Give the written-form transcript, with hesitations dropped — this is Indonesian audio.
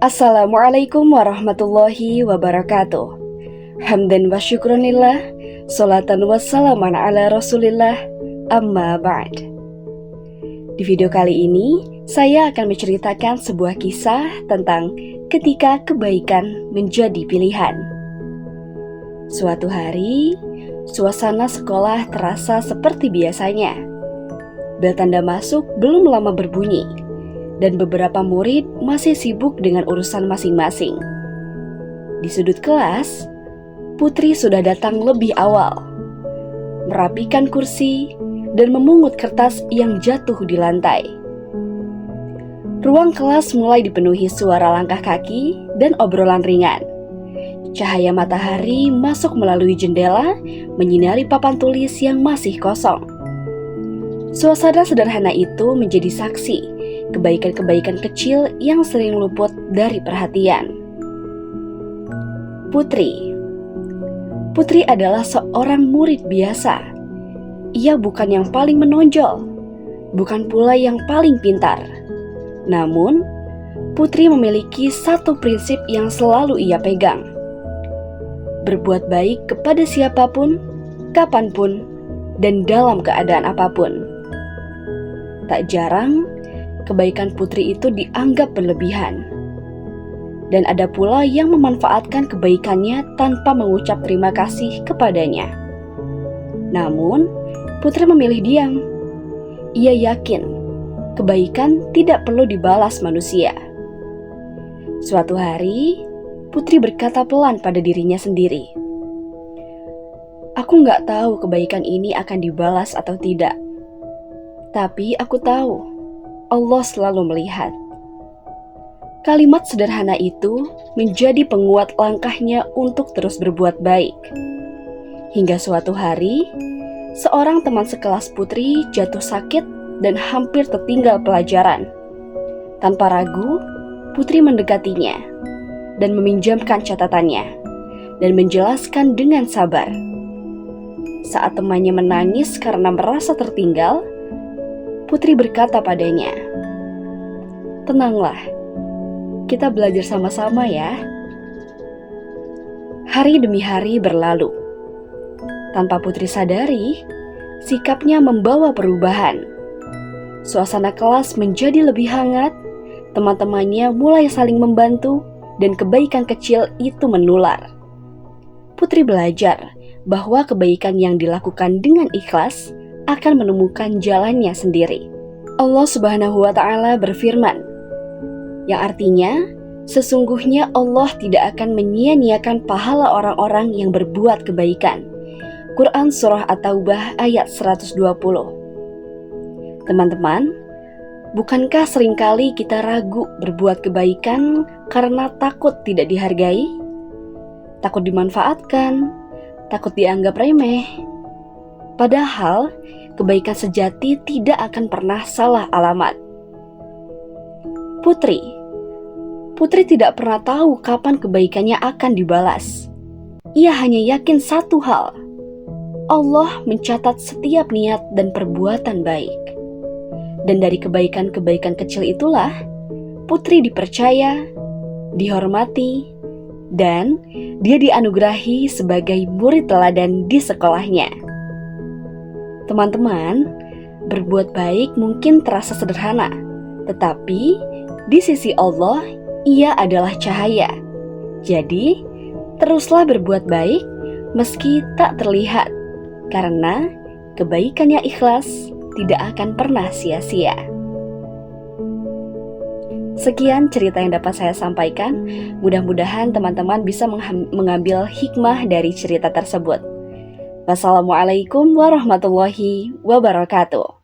Assalamualaikum warahmatullahi wabarakatuh. Hamdan wa syukronillah, salatan wassalaman ala rasulillah, amma ba'd. Di video kali ini, saya akan menceritakan sebuah kisah tentang ketika kebaikan menjadi pilihan. Suatu hari, suasana sekolah terasa seperti biasanya. Bel tanda masuk belum lama berbunyi, dan beberapa murid masih sibuk dengan urusan masing-masing. Di sudut kelas, Putri sudah datang lebih awal, merapikan kursi dan memungut kertas yang jatuh di lantai. Ruang kelas mulai dipenuhi suara langkah kaki dan obrolan ringan. Cahaya matahari masuk melalui jendela, menyinari papan tulis yang masih kosong. Suasana sederhana itu menjadi saksi kebaikan-kebaikan kecil yang sering luput dari perhatian. Putri adalah seorang murid biasa. Ia bukan yang paling menonjol, bukan pula yang paling pintar. Namun, Putri memiliki satu prinsip yang selalu ia pegang. Berbuat baik kepada siapapun, kapanpun, dan dalam keadaan apapun. Tak jarang, kebaikan Putri itu dianggap berlebihan. Dan ada pula yang memanfaatkan kebaikannya tanpa mengucap terima kasih kepadanya. Namun, Putri memilih diam. Ia yakin kebaikan tidak perlu dibalas manusia. Suatu hari, Putri berkata pelan pada dirinya sendiri, "Aku nggak tahu kebaikan ini akan dibalas atau tidak. Tapi aku tahu Allah selalu melihat." Kalimat sederhana itu menjadi penguat langkahnya untuk terus berbuat baik. Hingga suatu hari, seorang teman sekelas Putri jatuh sakit dan hampir tertinggal pelajaran. Tanpa ragu, Putri mendekatinya dan meminjamkan catatannya dan menjelaskan dengan sabar. Saat temannya menangis karena merasa tertinggal, Putri berkata padanya, "Tenanglah, kita belajar sama-sama ya." Hari demi hari berlalu. Tanpa Putri sadari, sikapnya membawa perubahan. Suasana kelas menjadi lebih hangat, teman-temannya mulai saling membantu, dan kebaikan kecil itu menular. Putri belajar bahwa kebaikan yang dilakukan dengan ikhlas akan menemukan jalannya sendiri. Allah Subhanahu wa Ta'ala berfirman, yang artinya, sesungguhnya Allah tidak akan menyia-nyiakan pahala orang-orang yang berbuat kebaikan. Quran Surah At-Taubah ayat 120. Teman-teman, bukankah seringkali kita ragu berbuat kebaikan karena takut tidak dihargai? Takut dimanfaatkan, takut dianggap remeh. Padahal, kebaikan sejati tidak akan pernah salah alamat. Putri tidak pernah tahu kapan kebaikannya akan dibalas. Ia hanya yakin satu hal, Allah mencatat setiap niat dan perbuatan baik. Dan dari kebaikan-kebaikan kecil itulah, Putri dipercaya, dihormati, dan dia dianugerahi sebagai murid teladan di sekolahnya. Teman-teman, berbuat baik mungkin terasa sederhana, tetapi di sisi Allah, ia adalah cahaya. Jadi, teruslah berbuat baik meski tak terlihat, karena kebaikan yang ikhlas tidak akan pernah sia-sia. Sekian cerita yang dapat saya sampaikan. Mudah-mudahan teman-teman bisa mengambil hikmah dari cerita tersebut. Wassalamualaikum warahmatullahi wabarakatuh.